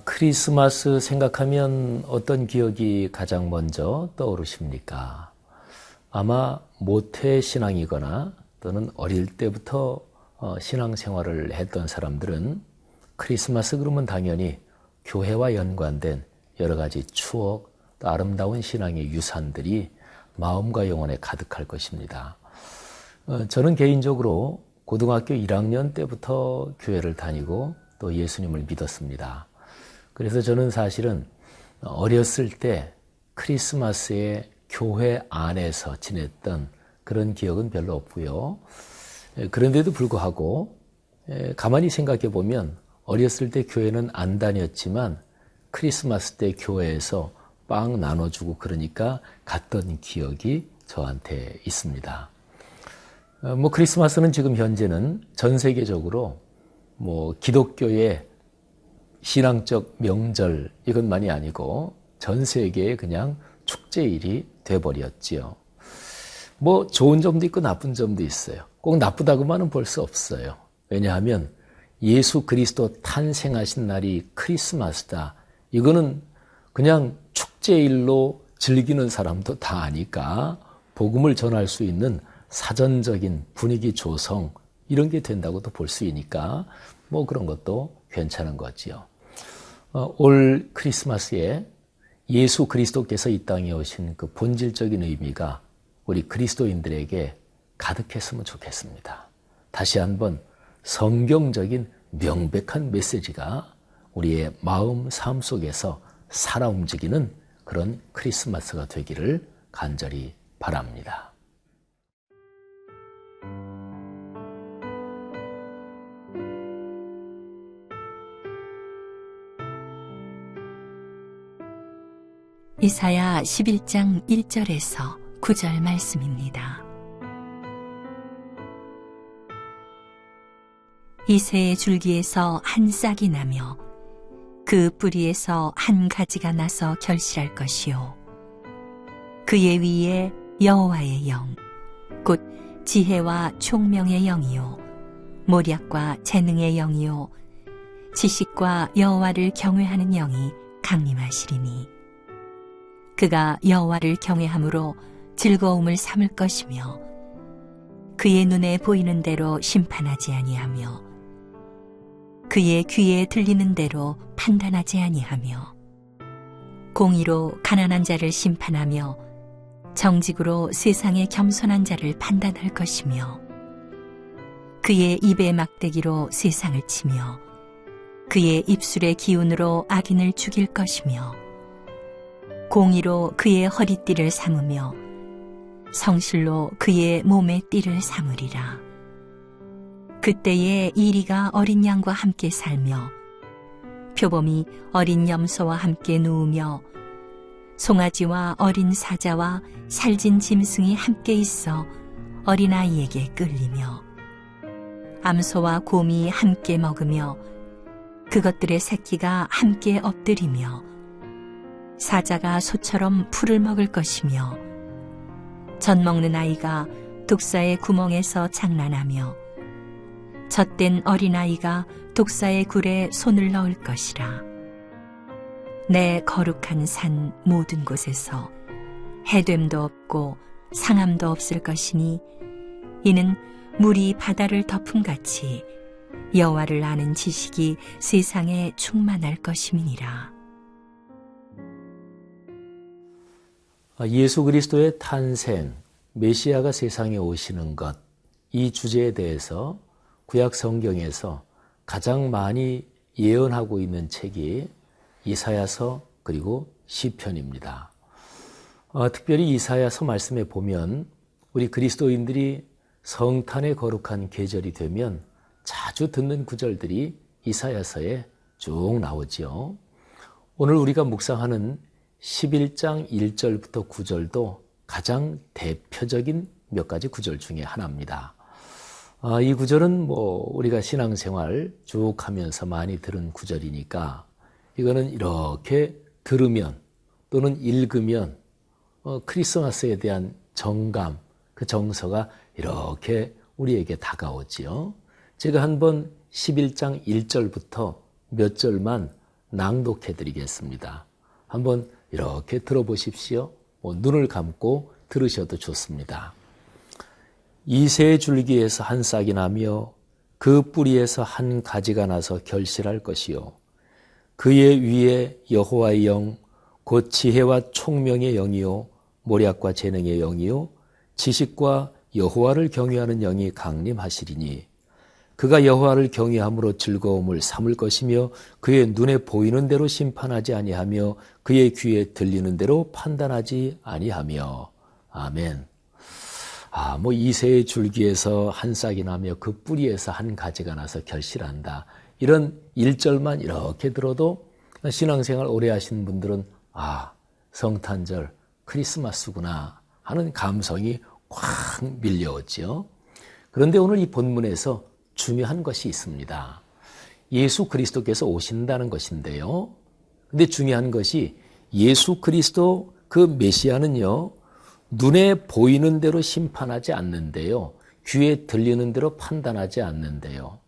크리스마스 생각하면 어떤 기억이 가장 먼저 떠오르십니까? 아마 모태신앙이거나 또는 어릴 때부터 신앙생활을 했던 사람들은 크리스마스 그러면 당연히 교회와 연관된 여러 가지 추억, 또 아름다운 신앙의 유산들이 마음과 영혼에 가득할 것입니다. 저는 개인적으로 고등학교 1학년 때부터 교회를 다니고 또 예수님을 믿었습니다. 그래서 저는 사실은 어렸을 때 크리스마스에 교회 안에서 지냈던 그런 기억은 별로 없고요. 그런데도 불구하고 가만히 생각해 보면 어렸을 때 교회는 안 다녔지만 크리스마스 때 교회에서 빵 나눠주고 그러니까 갔던 기억이 저한테 있습니다. 크리스마스는 지금 현재는 전 세계적으로 기독교의 신앙적 명절 이것만이 아니고 전 세계의 그냥 축제일이 돼버렸지요. 좋은 점도 있고 나쁜 점도 있어요. 꼭 나쁘다고만은 볼 수 없어요. 왜냐하면 예수 그리스도 탄생하신 날이 크리스마스다. 이거는 그냥 축제일로 즐기는 사람도 다 아니까 복음을 전할 수 있는 사전적인 분위기 조성 이런 게 된다고도 볼 수 있으니까 그런 것도 괜찮은 거지요. 올 크리스마스에 예수 그리스도께서 이 땅에 오신 그 본질적인 의미가 우리 그리스도인들에게 가득했으면 좋겠습니다. 다시 한번 성경적인 명백한 메시지가 우리의 마음, 삶 속에서 살아 움직이는 그런 크리스마스가 되기를 간절히 바랍니다. 이사야 11장 1절에서 9절 말씀입니다. 이새의 줄기에서 한 싹이 나며 그 뿌리에서 한 가지가 나서 결실할 것이요 그의 위에 여호와의 영 곧 지혜와 총명의 영이요 모략과 재능의 영이요 지식과 여호와를 경외하는 영이 강림하시리니 그가 여호와를 경외함으로 즐거움을 삼을 것이며 그의 눈에 보이는 대로 심판하지 아니하며 그의 귀에 들리는 대로 판단하지 아니하며 공의로 가난한 자를 심판하며 정직으로 세상의 겸손한 자를 판단할 것이며 그의 입의 막대기로 세상을 치며 그의 입술의 기운으로 악인을 죽일 것이며 공의로 그의 허리띠를 삼으며 성실로 그의 몸의 띠를 삼으리라. 그때에 이리가 어린 양과 함께 살며 표범이 어린 염소와 함께 누우며 송아지와 어린 사자와 살진 짐승이 함께 있어 어린아이에게 끌리며 암소와 곰이 함께 먹으며 그것들의 새끼가 함께 엎드리며 사자가 소처럼 풀을 먹을 것이며 젖 먹는 아이가 독사의 구멍에서 장난하며 젖된 어린아이가 독사의 굴에 손을 넣을 것이라. 내 거룩한 산 모든 곳에서 해됨도 없고 상함도 없을 것이니 이는 물이 바다를 덮음같이 여호와를 아는 지식이 세상에 충만할 것임이니라. 예수 그리스도의 탄생, 메시아가 세상에 오시는 것, 이 주제에 대해서 구약 성경에서 가장 많이 예언하고 있는 책이 이사야서 그리고 시편입니다. 특별히 이사야서 말씀에 보면 우리 그리스도인들이 성탄의 거룩한 계절이 되면 자주 듣는 구절들이 이사야서에 쭉 나오죠. 오늘 우리가 묵상하는 11장 1절부터 9절도 가장 대표적인 몇 가지 구절 중에 하나입니다. 이 구절은 우리가 신앙생활 쭉 하면서 많이 들은 구절이니까 이거는 이렇게 들으면 또는 읽으면 크리스마스에 대한 정감, 그 정서가 이렇게 우리에게 다가오지요. 제가 한번 11장 1절부터 몇 절만 낭독해 드리겠습니다. 한번 이렇게 들어보십시오. 눈을 감고 들으셔도 좋습니다. 이새 줄기에서 한 싹이 나며 그 뿌리에서 한 가지가 나서 결실할 것이요. 그의 위에 여호와의 영, 곧 지혜와 총명의 영이요, 모략과 재능의 영이요, 지식과 여호와를 경외하는 영이 강림하시리니 그가 여호와를 경외함으로 즐거움을 삼을 것이며 그의 눈에 보이는 대로 심판하지 아니하며 그의 귀에 들리는 대로 판단하지 아니하며. 아멘. 이새의 줄기에서 한 싹이 나며 그 뿌리에서 한 가지가 나서 결실한다. 이런 1절만 이렇게 들어도 신앙생활 오래 하신 분들은 성탄절, 크리스마스구나 하는 감성이 확 밀려오죠. 그런데 오늘 이 본문에서 중요한 것이 있습니다. 예수 그리스도께서 오신다는 것인데요. 근데 중요한 것이 예수 그리스도 그 메시아는요, 눈에 보이는 대로 심판하지 않는데요, 귀에 들리는 대로 판단하지 않는데요.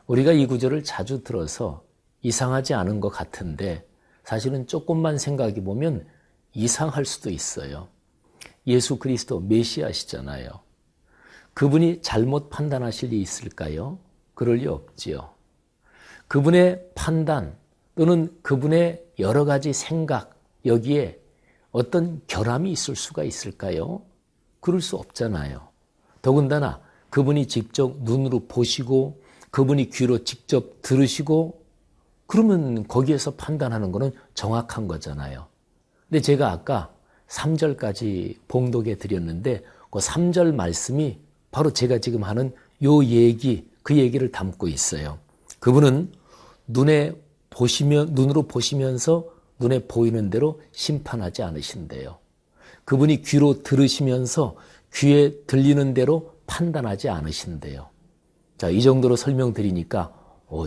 우리가 이 구절을 자주 들어서 이상하지 않은 것 같은데 사실은 조금만 생각해 보면 이상할 수도 있어요. 예수 그리스도 메시아시잖아요. 그분이 잘못 판단하실 리 있을까요? 그럴 리 없지요. 그분의 판단 또는 그분의 여러 가지 생각, 여기에 어떤 결함이 있을 수가 있을까요? 그럴 수 없잖아요. 더군다나 그분이 직접 눈으로 보시고 그분이 귀로 직접 들으시고 그러면 거기에서 판단하는 것은 정확한 거잖아요. 근데 제가 아까 3절까지 봉독해 드렸는데 그 3절 말씀이 바로 제가 지금 하는 요 얘기, 그 얘기를 담고 있어요. 그분은 눈으로 보시면서 눈에 보이는 대로 심판하지 않으신대요. 그분이 귀로 들으시면서 귀에 들리는 대로 판단하지 않으신대요. 자, 이 정도로 설명드리니까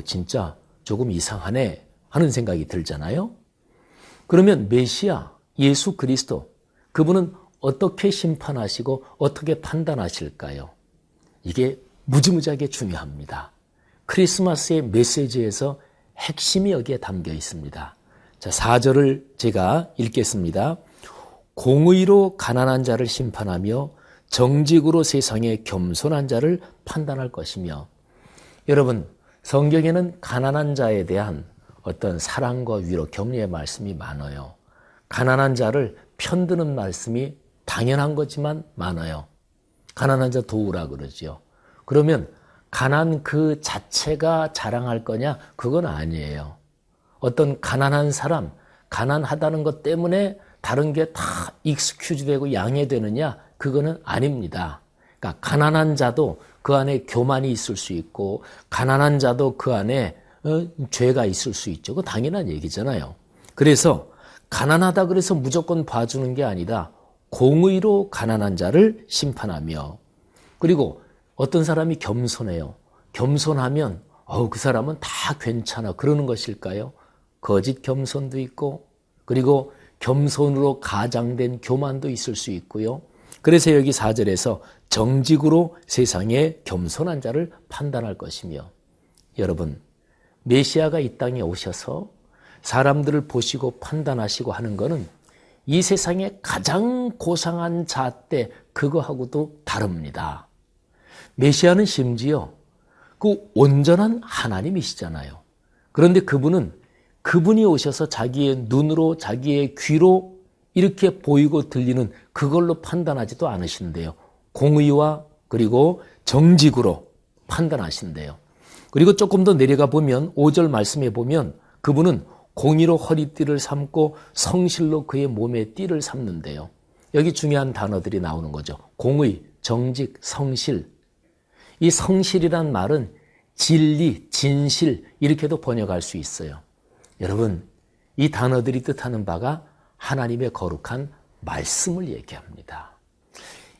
진짜 조금 이상하네 하는 생각이 들잖아요. 그러면 메시아, 예수 그리스도, 그분은 어떻게 심판하시고 어떻게 판단하실까요? 이게 무지무지하게 중요합니다. 크리스마스의 메시지에서 핵심이 여기에 담겨 있습니다. 자, 4절을 제가 읽겠습니다. 공의로 가난한 자를 심판하며 정직으로 세상에 겸손한 자를 판단할 것이며. 여러분, 성경에는 가난한 자에 대한 어떤 사랑과 위로, 격려의 말씀이 많아요. 가난한 자를 편드는 말씀이 당연한 거지만 많아요. 가난한 자 도우라 그러죠. 그러면 가난 그 자체가 자랑할 거냐? 그건 아니에요. 어떤 가난한 사람, 가난하다는 것 때문에 다른 게 다 익스큐즈 되고 양해되느냐? 그거는 아닙니다. 그러니까 가난한 자도 그 안에 교만이 있을 수 있고 가난한 자도 그 안에 죄가 있을 수 있죠. 그거 당연한 얘기잖아요. 그래서 가난하다 그래서 무조건 봐주는 게 아니라 공의로 가난한 자를 심판하며, 그리고 어떤 사람이 겸손해요. 겸손하면 그 사람은 다 괜찮아 그러는 것일까요? 거짓 겸손도 있고 그리고 겸손으로 가장된 교만도 있을 수 있고요. 그래서 여기 4절에서 정직으로 세상에 겸손한 자를 판단할 것이며, 여러분, 메시아가 이 땅에 오셔서 사람들을 보시고 판단하시고 하는 것은 이 세상에 가장 고상한 잣대 그거하고도 다릅니다. 메시아는 심지어 그 온전한 하나님이시잖아요. 그런데 그분이 오셔서 자기의 눈으로 자기의 귀로 이렇게 보이고 들리는 그걸로 판단하지도 않으신대요. 공의와 그리고 정직으로 판단하신대요. 그리고 조금 더 내려가 보면 5절 말씀에 보면 그분은 공의로 허리띠를 삼고 성실로 그의 몸에 띠를 삼는데요. 여기 중요한 단어들이 나오는 거죠. 공의, 정직, 성실. 이 성실이란 말은 진리, 진실 이렇게도 번역할 수 있어요. 여러분, 이 단어들이 뜻하는 바가 하나님의 거룩한 말씀을 얘기합니다.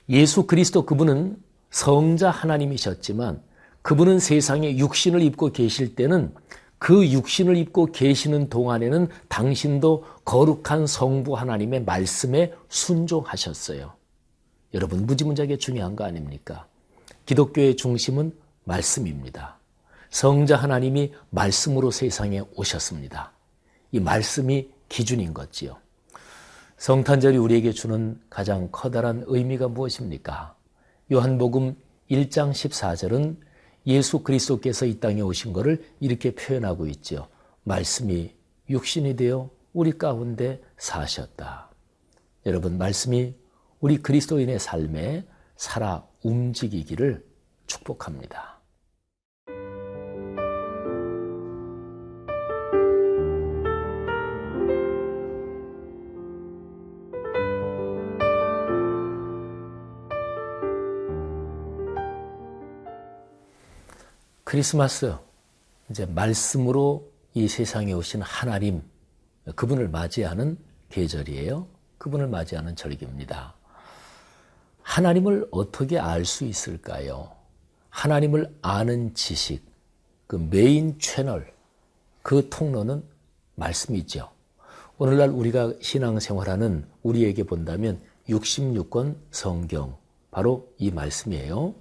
예수 그리스도 그분은 성자 하나님이셨지만 그분은 세상에 육신을 입고 계실 때는 그 육신을 입고 계시는 동안에는 당신도 거룩한 성부 하나님의 말씀에 순종하셨어요. 여러분, 무지무지하게 중요한 거 아닙니까? 기독교의 중심은 말씀입니다. 성자 하나님이 말씀으로 세상에 오셨습니다. 이 말씀이 기준인 거지요. 성탄절이 우리에게 주는 가장 커다란 의미가 무엇입니까? 요한복음 1장 14절은 예수 그리스도께서 이 땅에 오신 것을 이렇게 표현하고 있죠. 말씀이 육신이 되어 우리 가운데 사셨다. 여러분, 말씀이 우리 그리스도인의 삶에 살아 움직이기를 축복합니다. 크리스마스, 이제 말씀으로 이 세상에 오신 하나님, 그분을 맞이하는 계절이에요. 그분을 맞이하는 절기입니다. 하나님을 어떻게 알 수 있을까요? 하나님을 아는 지식, 그 메인 채널, 그 통로는 말씀이죠. 오늘날 우리가 신앙생활하는 우리에게 본다면 66권 성경, 바로 이 말씀이에요.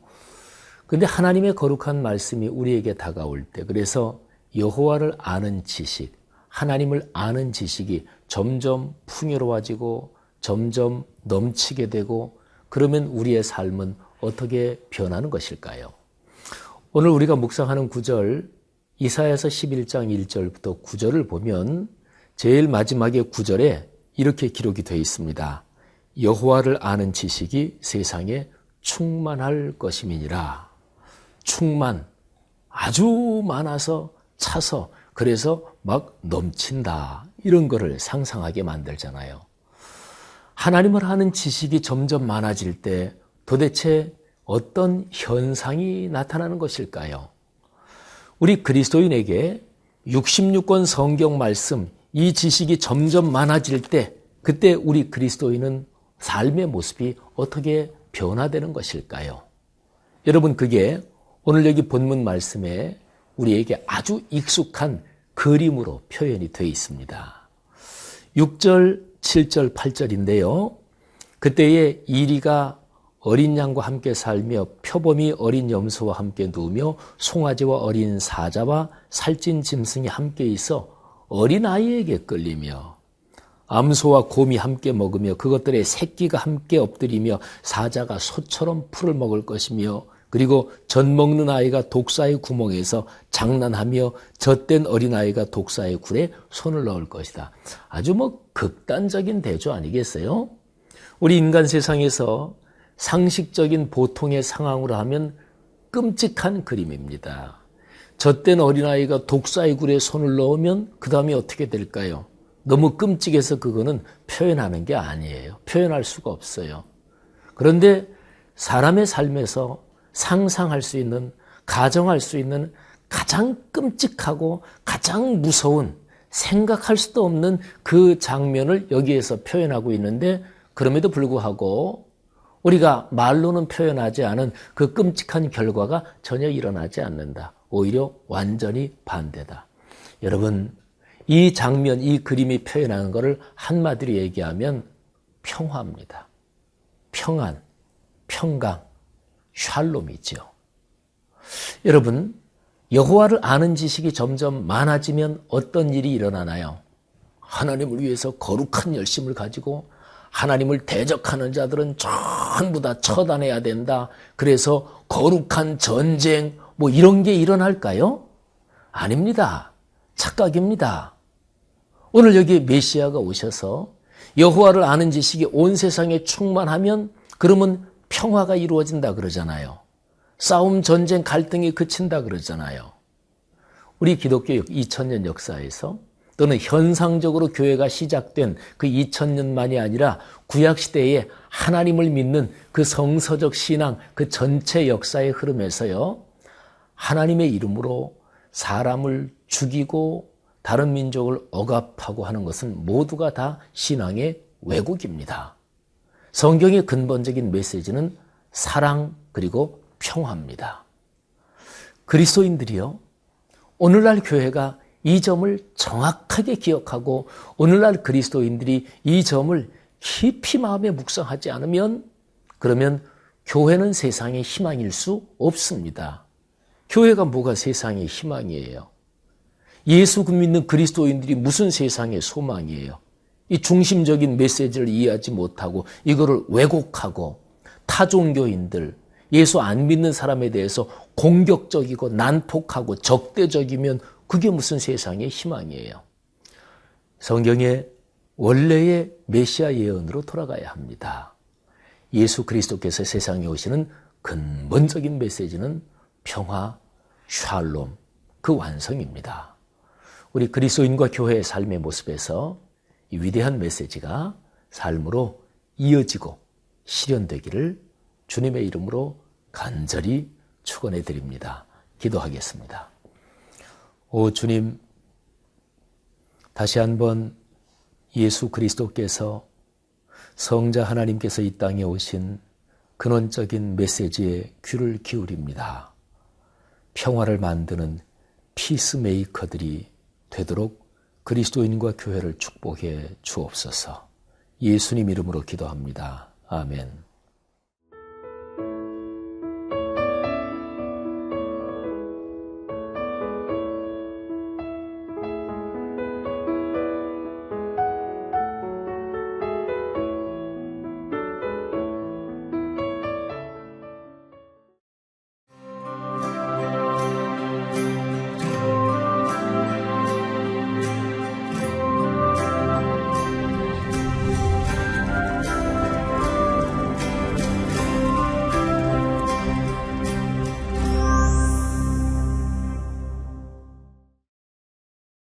근데 하나님의 거룩한 말씀이 우리에게 다가올 때, 그래서 여호와를 아는 지식, 하나님을 아는 지식이 점점 풍요로워지고 점점 넘치게 되고, 그러면 우리의 삶은 어떻게 변하는 것일까요? 오늘 우리가 묵상하는 구절, 이사야서 11장 1절부터 9절을 보면 제일 마지막에 9절에 이렇게 기록이 되어 있습니다. 여호와를 아는 지식이 세상에 충만할 것임이니라. 충만, 아주 많아서 차서 그래서 막 넘친다. 이런 거를 상상하게 만들잖아요. 하나님을 아는 지식이 점점 많아질 때 도대체 어떤 현상이 나타나는 것일까요? 우리 그리스도인에게 66권 성경 말씀, 이 지식이 점점 많아질 때 그때 우리 그리스도인은 삶의 모습이 어떻게 변화되는 것일까요? 여러분, 그게 오늘 여기 본문 말씀에 우리에게 아주 익숙한 그림으로 표현이 되어 있습니다. 6절, 7절, 8절인데요. 그때에 이리가 어린 양과 함께 살며 표범이 어린 염소와 함께 누우며 송아지와 어린 사자와 살찐 짐승이 함께 있어 어린아이에게 끌리며 암소와 곰이 함께 먹으며 그것들의 새끼가 함께 엎드리며 사자가 소처럼 풀을 먹을 것이며 그리고 젖 먹는 아이가 독사의 구멍에서 장난하며 젖된 어린아이가 독사의 굴에 손을 넣을 것이다. 아주 극단적인 대조 아니겠어요? 우리 인간 세상에서 상식적인 보통의 상황으로 하면 끔찍한 그림입니다. 젖된 어린아이가 독사의 굴에 손을 넣으면 그 다음에 어떻게 될까요? 너무 끔찍해서 그거는 표현하는 게 아니에요. 표현할 수가 없어요. 그런데 사람의 삶에서 상상할 수 있는, 가정할 수 있는 가장 끔찍하고 가장 무서운, 생각할 수도 없는 그 장면을 여기에서 표현하고 있는데, 그럼에도 불구하고 우리가 말로는 표현하지 않은 그 끔찍한 결과가 전혀 일어나지 않는다. 오히려 완전히 반대다. 여러분, 이 장면, 이 그림이 표현하는 것을 한마디로 얘기하면 평화입니다. 평안, 평강, 샬롬이죠. 여러분, 여호와를 아는 지식이 점점 많아지면 어떤 일이 일어나나요? 하나님을 위해서 거룩한 열심을 가지고 하나님을 대적하는 자들은 전부 다 처단해야 된다. 그래서 거룩한 전쟁 이런 게 일어날까요? 아닙니다. 착각입니다. 오늘 여기 메시아가 오셔서 여호와를 아는 지식이 온 세상에 충만하면 그러면 평화가 이루어진다 그러잖아요. 싸움, 전쟁, 갈등이 그친다 그러잖아요. 우리 기독교 2000년 역사에서 또는 현상적으로 교회가 시작된 그 2000년만이 아니라 구약시대에 하나님을 믿는 그 성서적 신앙, 그 전체 역사의 흐름에서요. 하나님의 이름으로 사람을 죽이고 다른 민족을 억압하고 하는 것은 모두가 다 신앙의 왜곡입니다. 성경의 근본적인 메시지는 사랑 그리고 평화입니다. 그리스도인들이요, 오늘날 교회가 이 점을 정확하게 기억하고 오늘날 그리스도인들이 이 점을 깊이 마음에 묵상하지 않으면 그러면 교회는 세상의 희망일 수 없습니다. 교회가 뭐가 세상의 희망이에요? 예수 믿는 그리스도인들이 무슨 세상의 소망이에요? 이 중심적인 메시지를 이해하지 못하고 이거를 왜곡하고 타종교인들, 예수 안 믿는 사람에 대해서 공격적이고 난폭하고 적대적이면 그게 무슨 세상의 희망이에요? 성경의 원래의 메시아 예언으로 돌아가야 합니다. 예수 그리스도께서 세상에 오시는 근본적인 메시지는 평화, 샬롬, 그 완성입니다. 우리 그리스도인과 교회의 삶의 모습에서 이 위대한 메시지가 삶으로 이어지고 실현되기를 주님의 이름으로 간절히 축원해 드립니다. 기도하겠습니다. 오 주님, 다시 한번 예수 그리스도께서 성자 하나님께서 이 땅에 오신 근원적인 메시지에 귀를 기울입니다. 평화를 만드는 피스메이커들이 되도록 그리스도인과 교회를 축복해 주옵소서. 예수님 이름으로 기도합니다. 아멘.